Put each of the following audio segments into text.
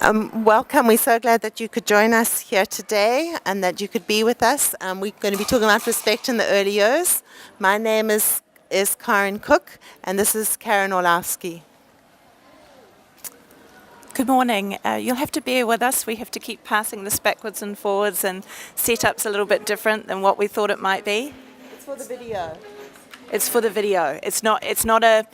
Welcome. We're so glad that you could join us here today and that you could be with us. We're going to be talking about respect in the early years. My name is Karen Cook, and this is Karen Orlowski. Good morning. You'll have to bear with us. We have to keep passing this backwards and forwards, and setup's a little bit different than what we thought it might be. It's for the video. It's for the video. It's not a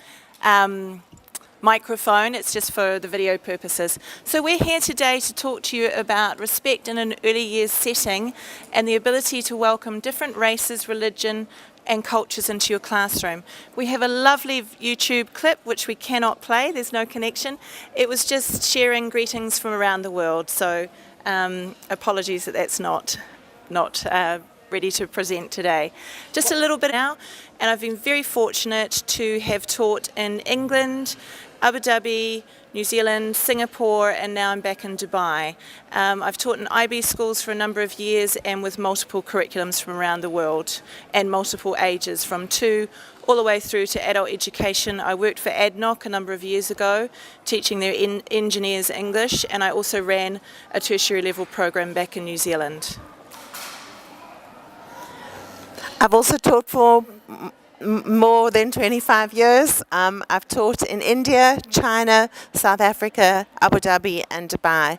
microphone, it's just for the video purposes. So we're here today to talk to you about respect in an early years setting and the ability to welcome different races, religion and cultures into your classroom. We have a lovely YouTube clip which we cannot play, there's no connection. It was just sharing greetings from around the world, so apologies that that's not ready to present today. Just a little bit now, and I've been very fortunate to have taught in England, Abu Dhabi, New Zealand, Singapore, and now I'm back in Dubai. I've taught in IB schools for a number of years and with multiple curriculums from around the world and multiple ages, from 2 all the way through to adult education. I worked for ADNOC a number of years ago, teaching their engineers English, and I also ran a tertiary level program back in New Zealand. I've also taught for more than 25 years. I've taught in India, China, South Africa, Abu Dhabi and Dubai.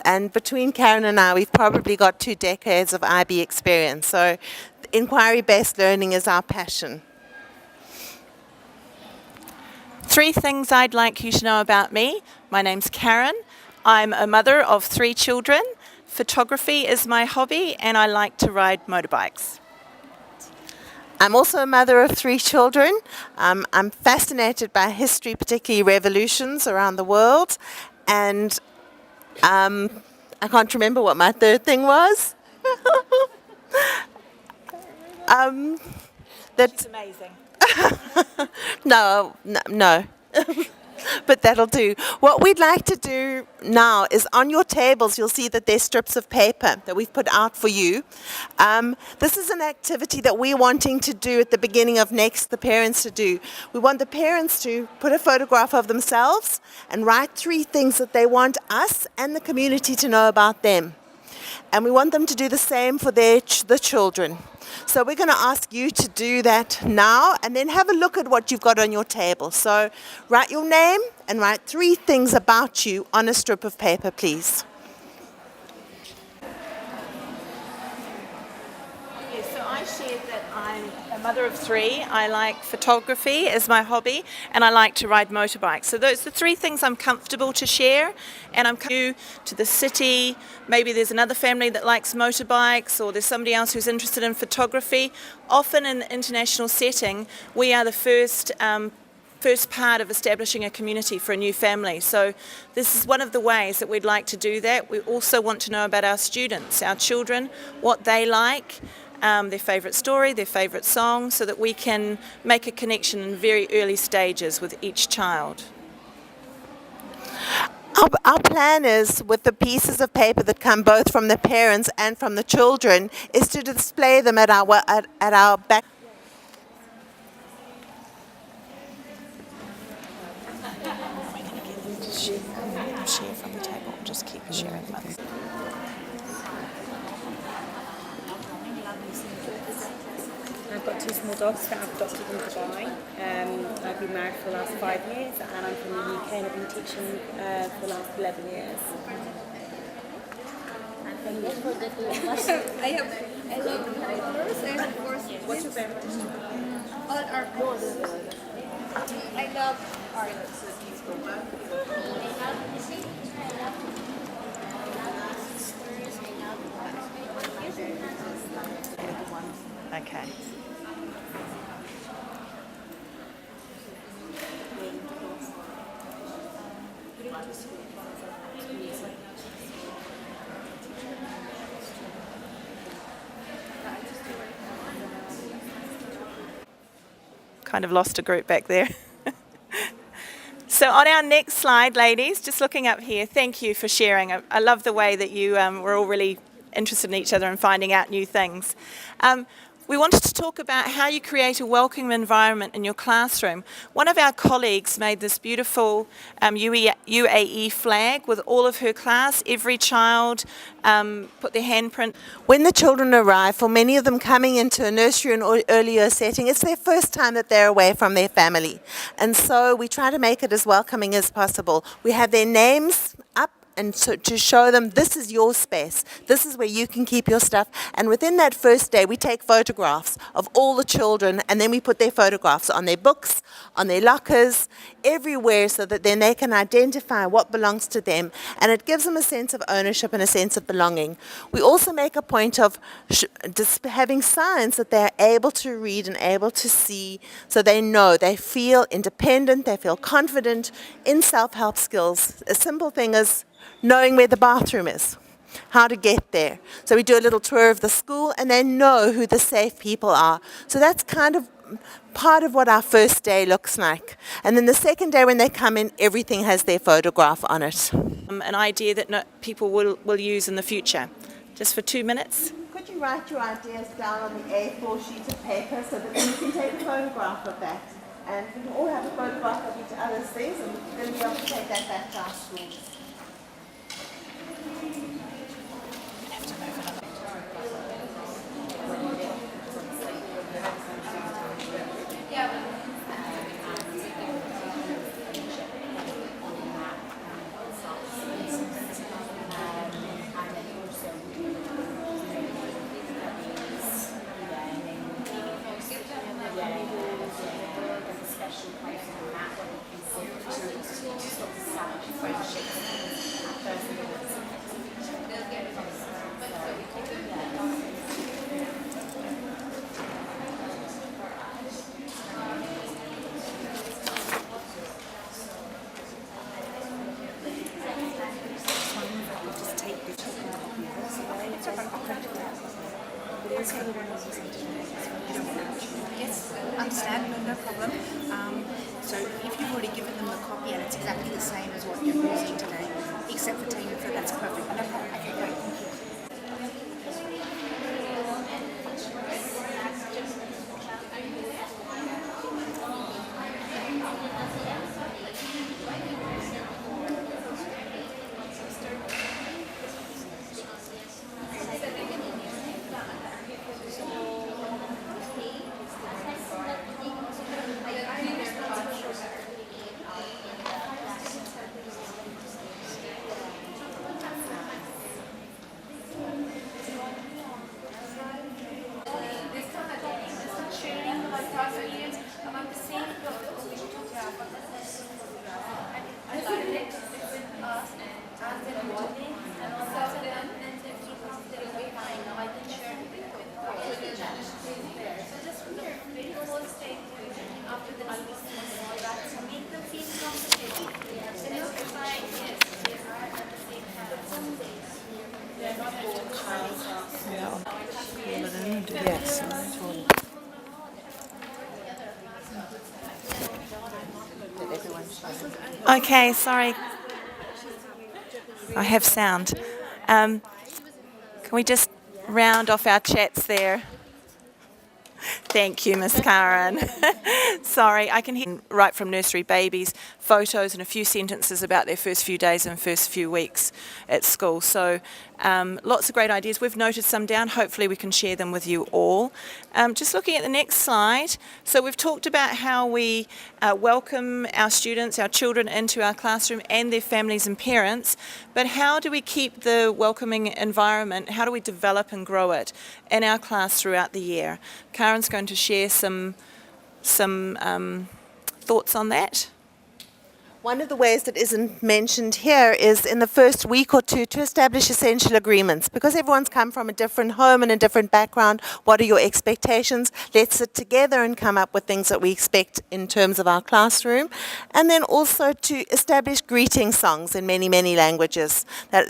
And between Karen and I, we've probably got 2 decades of IB experience. So inquiry-based learning is our passion. 3 things I'd like you to know about me. My name's Karen. I'm a mother of 3 children. Photography is my hobby and I like to ride motorbikes. I'm also a mother of 3 children. I'm fascinated by history, particularly revolutions around the world. And I can't remember what my 3rd thing was. That's amazing. No. But that'll do. What we'd like to do now is on your tables, you'll see that there's strips of paper that we've put out for you. This is an activity that we're wanting to do at the beginning of next, the parents to do. We want the parents to put a photograph of themselves and write 3 things that they want us and the community to know about them. And we want them to do the same for the children. So we're going to ask you to do that now and then have a look at what you've got on your table. So write your name and write 3 things about you on a strip of paper, please. Yes, so I shared that I'm a mother of 3. I like photography as my hobby and I like to ride motorbikes. So those are the 3 things I'm comfortable to share, and I'm coming to the city. Maybe there's another family that likes motorbikes, or there's somebody else who's interested in photography. Often in the international setting, we are the first part of establishing a community for a new family. So this is one of the ways that we'd like to do that. We also want to know about our students, our children, what they like, their favourite story, their favourite song, so that we can make a connection in very early stages with each child. Our plan is, with the pieces of paper that come both from the parents and from the children, is to display them at our back. Share from the table, just keep sharing them. I've got 2 small dogs that I've adopted in Dubai. I've been married for the last 5 years and I'm from the UK and I've been teaching for the last 11 years. I love colors and of course What's your favorite? all art forms. I love art. Okay. Kind of lost a group back there. So on our next slide, ladies, just looking up here, thank you for sharing. I love the way that you were all really interested in each other and finding out new things. We wanted to talk about how you create a welcoming environment in your classroom. One of our colleagues made this beautiful UAE flag with all of her class. Every child put their handprint. When the children arrive, for many of them coming into a nursery and earlier setting, it's their first time that they're away from their family. And so we try to make it as welcoming as possible. We have their names up, and so to show them this is your space, this is where you can keep your stuff. And within that first day, we take photographs of all the children, and then we put their photographs on their books, on their lockers, everywhere, so that then they can identify what belongs to them, and it gives them a sense of ownership and a sense of belonging. We also make a point of just having signs that they're able to read and able to see, so they know, they feel independent, they feel confident in self-help skills. A simple thing is knowing where the bathroom is, how to get there. So we do a little tour of the school, and they know who the safe people are. So that's kind of part of what our first day looks like. And then the second day when they come in, everything has their photograph on it. An idea that people will use in the future. Just for 2 minutes. Could you write your ideas down on the A4 sheet of paper so that then you can take a photograph of that? And we can all have a photograph of each other's things, and then we'll be able to take that back to our schools. Yes, understand, no problem. So if you've already given them the copy and it's exactly the same as what you're using today, except for taking it, that's perfect. No problem. Okay, great. Thank you. Okay, sorry. I have sound. Can we just round off our chats there? Thank you, Miss Karen. Sorry, I can hear right from nursery babies, photos and a few sentences about their first few days and first few weeks at school. So lots of great ideas. We've noted some down. Hopefully we can share them with you all. Just looking at the next slide. So we've talked about how we welcome our students, our children into our classroom and their families and parents. But how do we keep the welcoming environment? How do we develop and grow it in our class throughout the year? Karen's going to share some thoughts on that. One of the ways that isn't mentioned here is in the first week or two to establish essential agreements. Because everyone's come from a different home and a different background, what are your expectations? Let's sit together and come up with things that we expect in terms of our classroom. And then also to establish greeting songs in many, many languages. There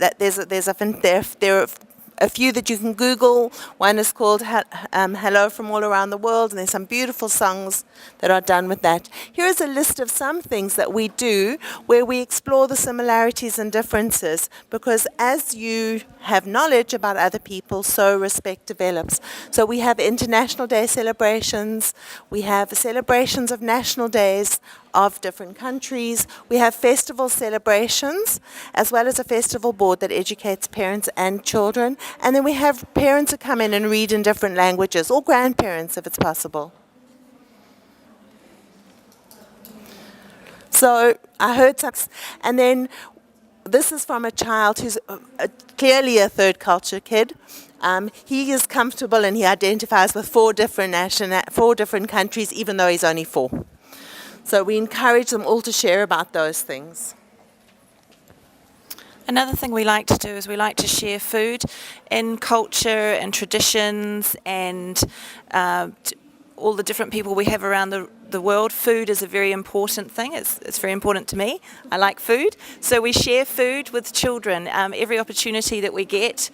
are a few that you can Google. One is called Hello from All Around the World, and there's some beautiful songs that are done with that. Here is a list of some things that we do where we explore the similarities and differences, because as you have knowledge about other people, so respect develops. So we have International Day celebrations, we have celebrations of national days of different countries, we have festival celebrations, as well as a festival board that educates parents and children, and then we have parents who come in and read in different languages, or grandparents if it's possible. So I heard some, and then this is from a child who's clearly a third culture kid. He is comfortable and he identifies with four different countries, even though he's only 4. So we encourage them all to share about those things. Another thing we like to do is we like to share food and culture and traditions and all the different people we have around the world. Food is a very important thing. It's very important to me. I like food. So we share food with children. Every opportunity that we get,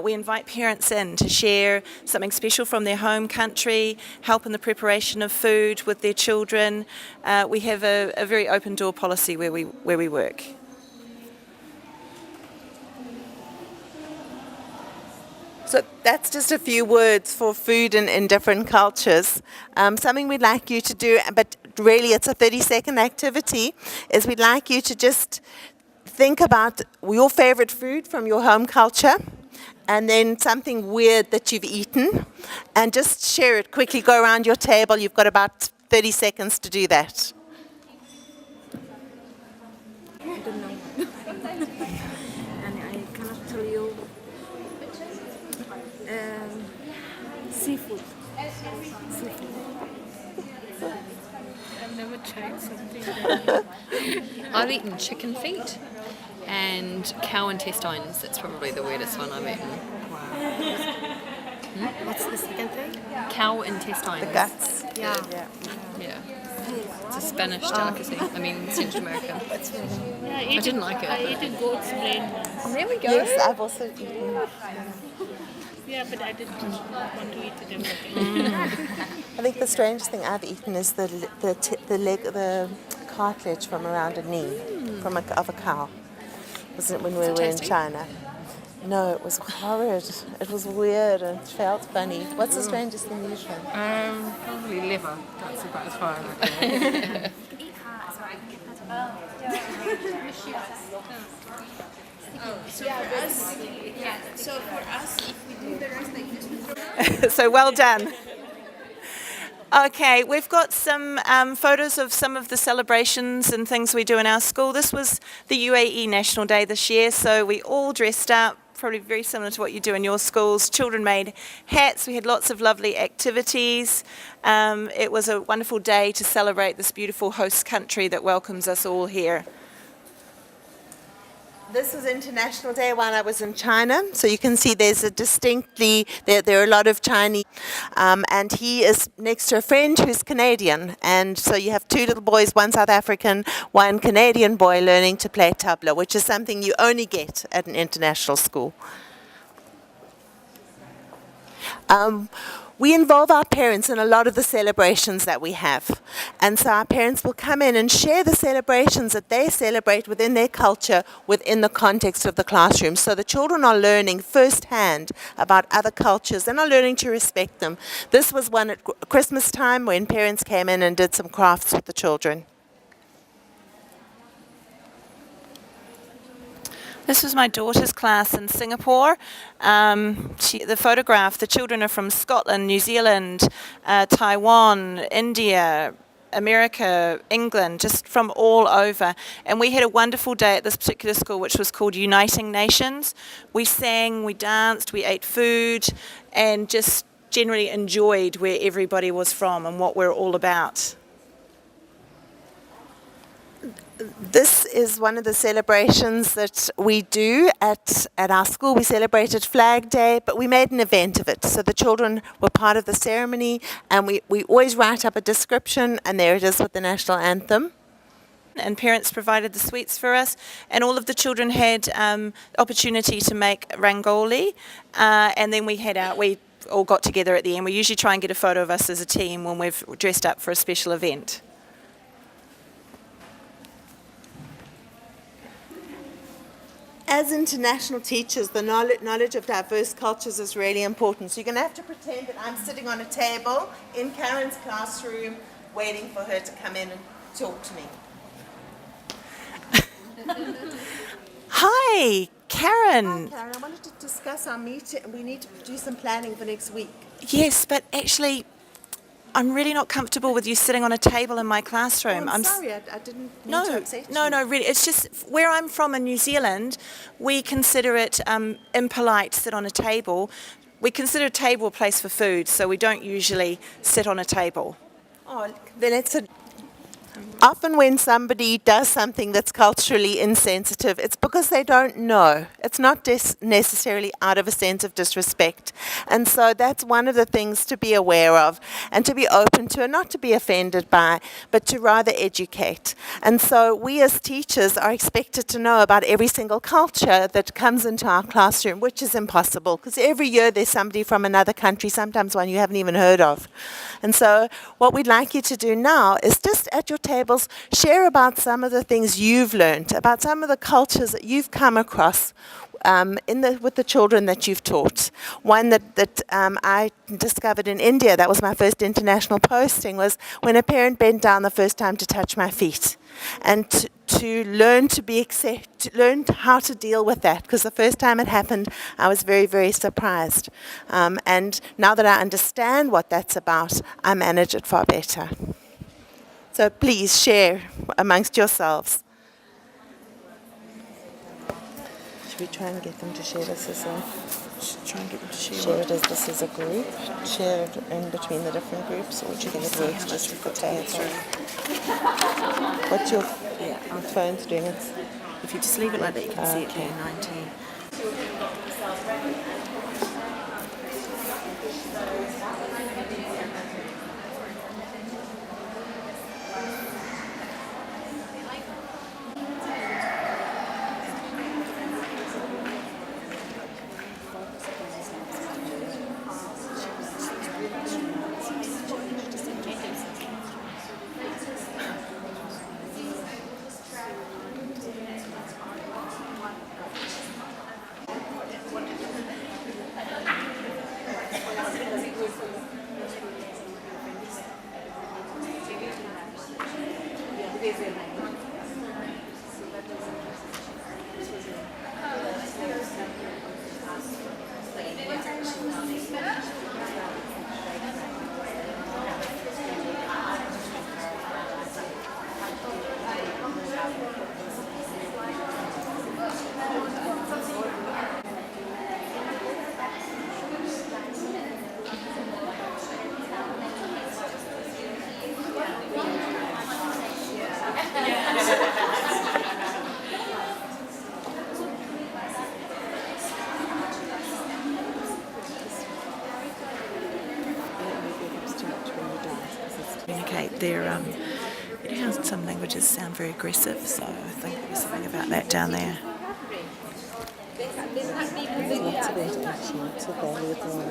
we invite parents in to share something special from their home country, help in the preparation of food with their children. We have a very open door policy where we work. So that's just a few words for food in different cultures. Something we'd like you to do, but really it's a 30-second activity, is we'd like you to just think about your favorite food from your home culture, and then something weird that you've eaten, and just share it quickly. Go around your table. You've got about 30 seconds to do that. I don't know. And I cannot tell you. Seafood. I've never tried something. I've eaten chicken feet and cow intestines. That's probably the weirdest one I've eaten. What's the second thing? Cow intestines. The guts. Yeah. Yeah. It's a Spanish delicacy. I mean, Central American. I didn't like it. I ate a goat's brain. There we go. Yes, I've also eaten. Yeah, but I didn't want to eat it everything. I think the strangest thing I've eaten is the cartilage from around a knee of a cow. Wasn't it when we were in China? No, it was horrid. It was weird and it felt funny. What's the strangest thing you've eaten? Probably liver. That's about as far as I can. So for us, if we do the rest like this, So well done. Okay, we've got some photos of some of the celebrations and things we do in our school. This was the UAE National Day this year, so we all dressed up, probably very similar to what you do in your schools. Children made hats. We had lots of lovely activities. It was a wonderful day to celebrate this beautiful host country that welcomes us all here. This was International Day while I was in China, so you can see there's a there are a lot of Chinese, and he is next to a friend who's Canadian, and so you have 2 little boys, one South African, one Canadian boy learning to play tabla, which is something you only get at an international school. We involve our parents in a lot of the celebrations that we have. And so our parents will come in and share the celebrations that they celebrate within their culture, within the context of the classroom. So the children are learning firsthand about other cultures and are learning to respect them. This was one at Christmas time when parents came in and did some crafts with the children. This was my daughter's class in Singapore. The photograph, the children are from Scotland, New Zealand, Taiwan, India, America, England, just from all over. And we had a wonderful day at this particular school, which was called Uniting Nations. We sang, we danced, we ate food, and just generally enjoyed where everybody was from and what we're all about. This is one of the celebrations that we do at our school. We celebrated Flag Day, but we made an event of it. So the children were part of the ceremony, and we always write up a description, and there it is with the national anthem. and parents provided the sweets for us, and all of the children had opportunity to make rangoli, and then we all got together at the end. We usually try and get a photo of us as a team when we've dressed up for a special event. As international teachers, the knowledge of diverse cultures is really important. So you're going to have to pretend that I'm sitting on a table in Karen's classroom waiting for her to come in and talk to me. Hi, Karen. Hi, Karen. I wanted to discuss our meeting. We need to do some planning for next week. Yes, but actually, I'm really not comfortable with you sitting on a table in my classroom. I'm sorry, I didn't mean to upset you. No, really. It's just where I'm from in New Zealand, we consider it impolite to sit on a table. We consider a table a place for food, so we don't usually sit on a table. Oh, then it's often when somebody does something that's culturally insensitive, it's because they don't know. It's not necessarily out of a sense of disrespect. And so that's one of the things to be aware of and to be open to, and not to be offended by, but to rather educate. And so we as teachers are expected to know about every single culture that comes into our classroom, which is impossible, because every year there's somebody from another country, sometimes one you haven't even heard of. And so what we'd like you to do now is just at your tables, share about some of the things you've learned, about some of the cultures that you've come across with the children that you've taught. One that I discovered in India, that was my first international posting, was when a parent bent down the first time to touch my feet. And to learn learn how to deal with that, because the first time it happened, I was very, very surprised. And now that I understand what that's about, I manage it far better. So please share amongst yourselves. Should we try and get them to share this as share it as this as a group? Share it in between the different groups, or do you think it works just with the table? What's your phone's doing? If you just leave it like that, you can see it there, 19. Some languages sound very aggressive, so I think there's something about that down there. Lots of interaction, lots of valuable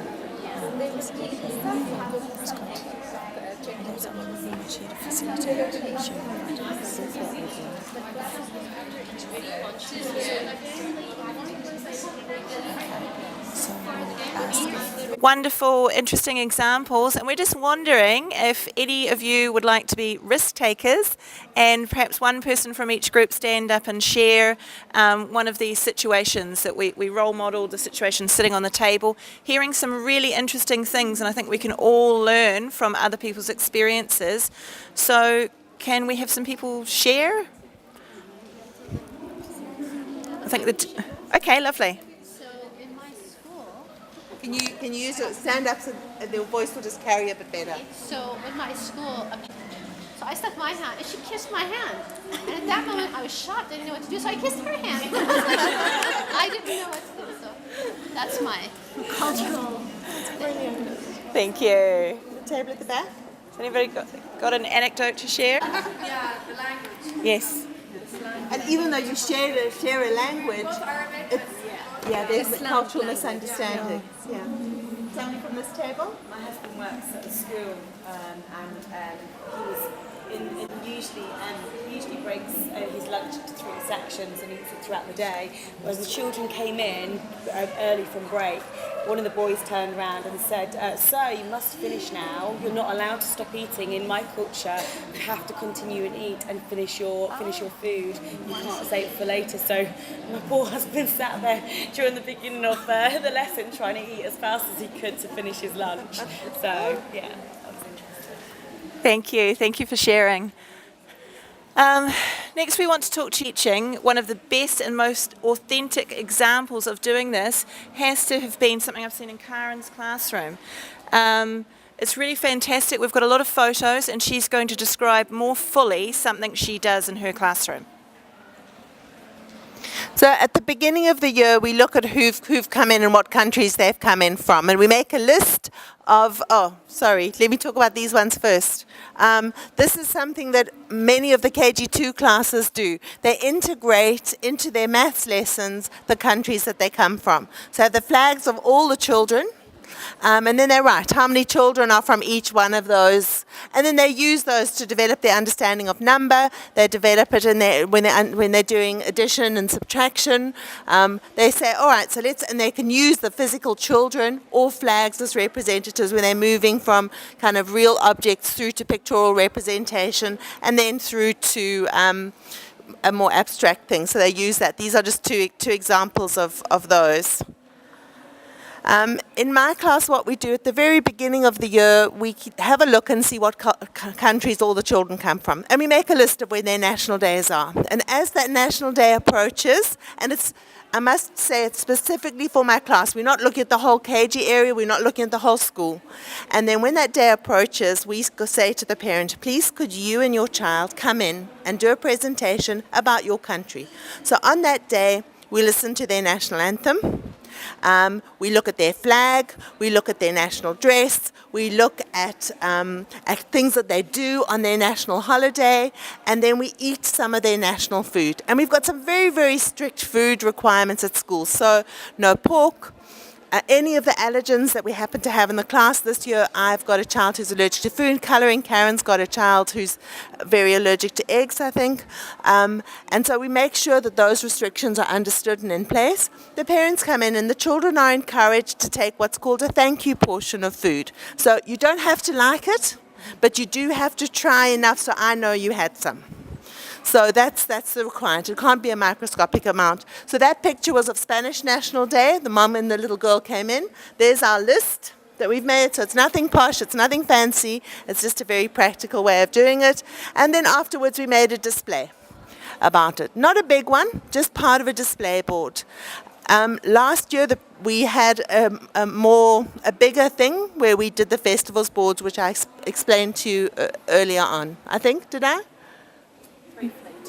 Wonderful, interesting examples, and we're just wondering if any of you would like to be risk takers, and perhaps one person from each group stand up and share one of these situations that we role modelled, the situation sitting on the table, hearing some really interesting things, and I think we can all learn from other people's experiences. So can we have some people share? I think that, okay, lovely. Can you use it, stand up so the voice will just carry a bit better? So in my school, so I stuck my hand and she kissed my hand. And at that moment I was shocked, I didn't know what to do, so I kissed her hand. I didn't know what to do, so that's my cultural. That's brilliant. Thank you. The table at the back? Has anybody got an anecdote to share? Yeah, the language. Yes. And even though you share a language, there's cultural misunderstanding. Yeah. Somebody from this table? My husband works at a school, and he was he usually breaks his lunch into 3 sections and eats it throughout the day. Whereas the children came in early from break, one of the boys turned around and said, "Sir, you must finish now. You're not allowed to stop eating. In my culture, you have to continue and eat and finish your food. You can't save it for later." So my poor husband sat there during the beginning of the lesson trying to eat as fast as he could to finish his lunch. So yeah. Thank you for sharing. Next we want to talk teaching. One of the best and most authentic examples of doing this has to have been something I've seen in Karen's classroom. It's really fantastic. We've got a lot of photos and she's going to describe more fully something she does in her classroom. So at the beginning of the year, we look at who've come in and what countries they've come in from. And we make a list of, let me talk about these ones first. This is something that many of the KG2 classes do. They integrate into their maths lessons the countries that they come from. So the flags of all the children. And then they write how many children are from each one of those, and then they use those to develop their understanding of number. They develop it when they're doing addition and subtraction. They say, all right, and they can use the physical children or flags as representatives when they're moving from kind of real objects through to pictorial representation, and then through to a more abstract thing. So they use that. These are just two examples of those. In my class, what we do at the very beginning of the year, we have a look and see what countries all the children come from. And we make a list of when their national days are. And as that national day approaches, and I must say it's specifically for my class, we're not looking at the whole KG area, we're not looking at the whole school. And then when that day approaches, we say to the parent, please could you and your child come in and do a presentation about your country. So on that day, we listen to their national anthem. We look at their flag, we look at their national dress, we look at things that they do on their national holiday, and then we eat some of their national food. And we've got some very, very strict food requirements at school. So no pork, any of the allergens that we happen to have in the class. This year I've got a child who's allergic to food colouring. Karen's got a child who's very allergic to eggs, I think. And so we make sure that those restrictions are understood and in place. The parents come in and the children are encouraged to take what's called a thank you portion of food. So you don't have to like it, but you do have to try enough so I know you had some. So that's the requirement. It can't be a microscopic amount. So that picture was of Spanish National Day. The mum and the little girl came in. There's our list that we've made. So it's nothing posh, it's nothing fancy. It's just a very practical way of doing it. And then afterwards we made a display about it. Not a big one, just part of a display board. Last year we had a bigger thing where we did the festivals boards, which I explained to you earlier on. I think, did I?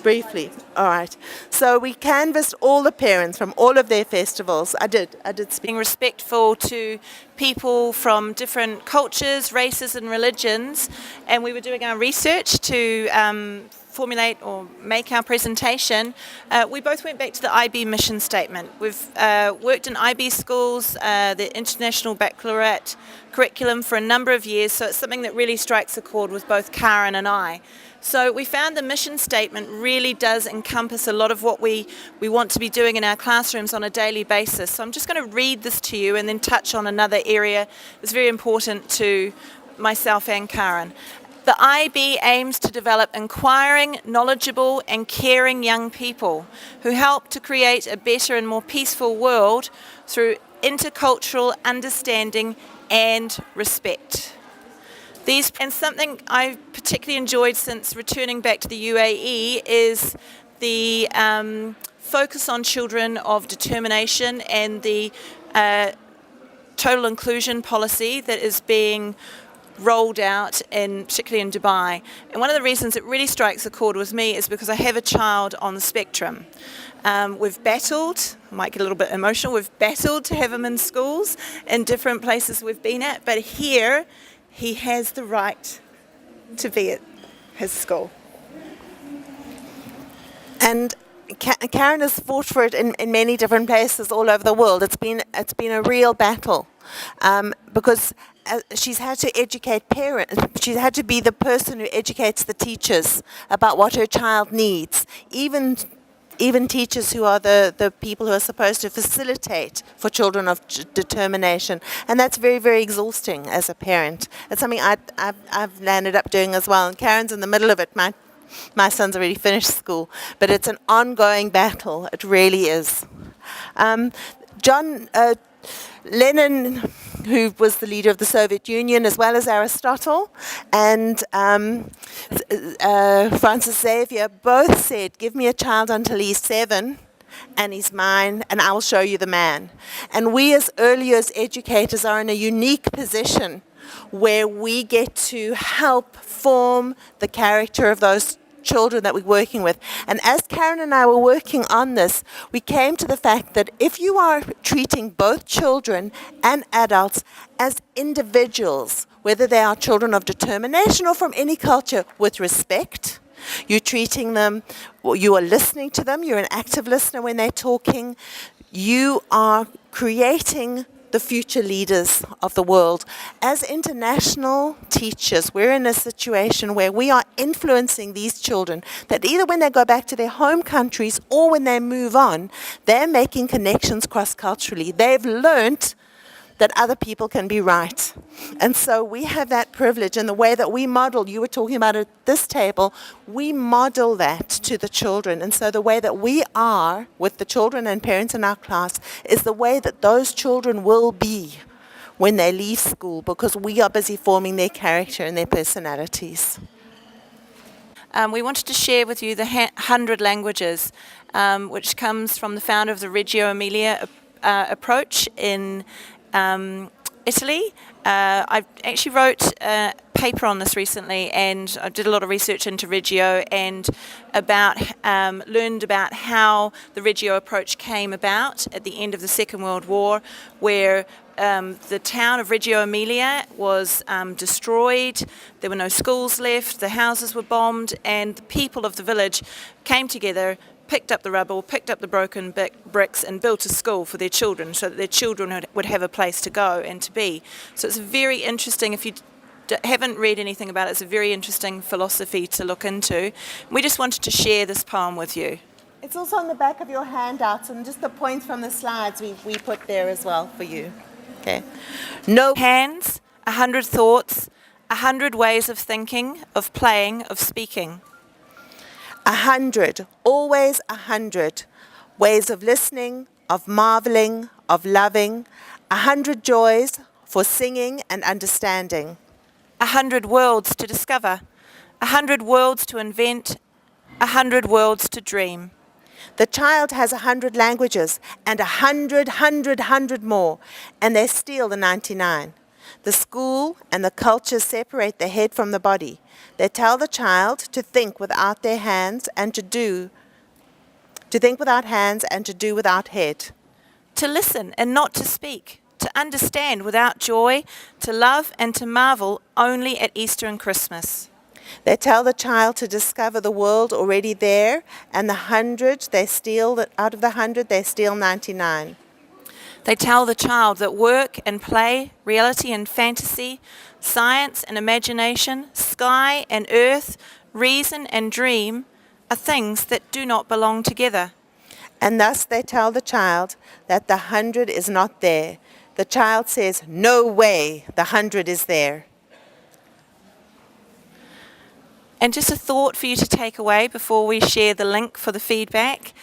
Briefly, all right. So we canvassed all the parents from all of their festivals. I did speak. Being respectful to people from different cultures, races and religions, and we were doing our research to formulate or make our presentation. We both went back to the IB mission statement. We've worked in IB schools, the International Baccalaureate curriculum for a number of years, so it's something that really strikes a chord with both Karen and I. So we found the mission statement really does encompass a lot of what we want to be doing in our classrooms on a daily basis. So I'm just going to read this to you and then touch on another area that's very important to myself and Karen. The IB aims to develop inquiring, knowledgeable and caring young people who help to create a better and more peaceful world through intercultural understanding and respect. And something I've particularly enjoyed since returning back to the UAE is the focus on children of determination and the total inclusion policy that is being rolled out, particularly in Dubai. And one of the reasons it really strikes a chord with me is because I have a child on the spectrum. We've battled, I might get a little bit emotional, we've battled to have him in schools in different places we've been at, but here he has the right to be at his school. And Karen has fought for it in many different places all over the world. It's been a real battle because she's had to educate parents. She's had to be the person who educates the teachers about what her child needs. Even teachers who are the people who are supposed to facilitate for children of determination. And that's very, very exhausting as a parent. It's something I've landed up doing as well. And Karen's in the middle of it. My son's already finished school. But it's an ongoing battle. It really is. Lenin, who was the leader of the Soviet Union, as well as Aristotle, and Francis Xavier both said, give me a child until he's 7 and he's mine, and I will show you the man. And we as early years educators are in a unique position where we get to help form the character of those children that we're working with. And as Karen and I were working on this, we came to the fact that if you are treating both children and adults as individuals, whether they are children of determination or from any culture, with respect, you're treating them, you are listening to them, you're an active listener when they're talking, you are creating the future leaders of the world. As international teachers, we're in a situation where we are influencing these children that either when they go back to their home countries or when they move on, they're making connections cross-culturally. They've learnt that other people can be right. And so we have that privilege, and the way that we model, you were talking about at this table, we model that to the children. And so the way that we are with the children and parents in our class is the way that those children will be when they leave school, because we are busy forming their character and their personalities. We wanted to share with you the 100 languages, which comes from the founder of the Reggio Emilia approach in Italy. I actually wrote a paper on this recently, and I did a lot of research into Reggio and learned about how the Reggio approach came about at the end of the Second World War, where the town of Reggio Emilia was destroyed. There were no schools left, the houses were bombed, and the people of the village came together, picked up the rubble, picked up the broken bricks, and built a school for their children so that their children would have a place to go and to be. So it's very interesting. If you haven't read anything about it, it's a very interesting philosophy to look into. We just wanted to share this poem with you. It's also on the back of your handouts, and just the points from the slides we put there as well for you. Okay. No hands, 100 thoughts, 100 ways of thinking, of playing, of speaking. 100, always 100 ways of listening, of marveling, of loving, 100 joys for singing and understanding. 100 worlds to discover, 100 worlds to invent, 100 worlds to dream. The child has 100 languages and 100 more, and they steal the 99. The school and the culture separate the head from the body. They tell the child to think without their hands and to think without hands and to do without head. To listen and not to speak, to understand without joy, to love and to marvel only at Easter and Christmas. They tell the child to discover the world already there, and out of the 100, they steal 99. They tell the child that work and play, reality and fantasy, science and imagination, sky and earth, reason and dream are things that do not belong together. And thus they tell the child that the 100 is not there. The child says, no way, the 100 is there. And just a thought for you to take away before we share the link for the feedback.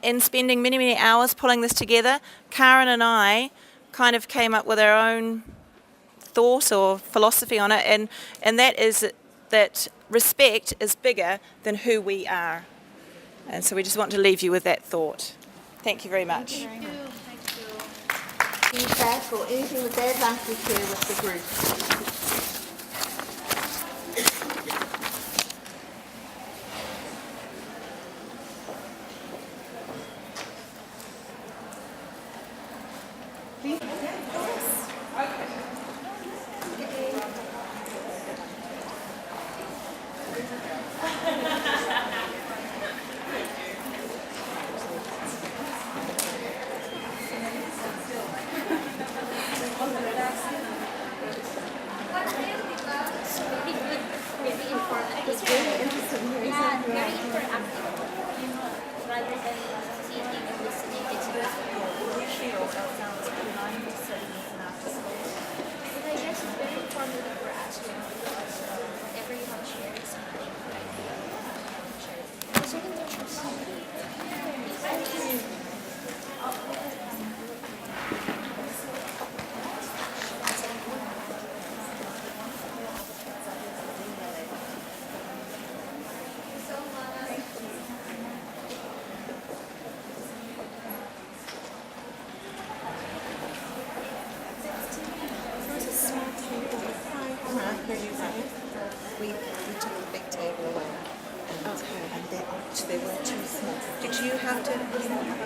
In spending many, many hours pulling this together, Karen and I kind of came up with our own thought or philosophy on it, and that is that respect is bigger than who we are. And so we just want to leave you with that thought. Thank you very much. Thank you. Feedback or anything that they'd like to share with the group. have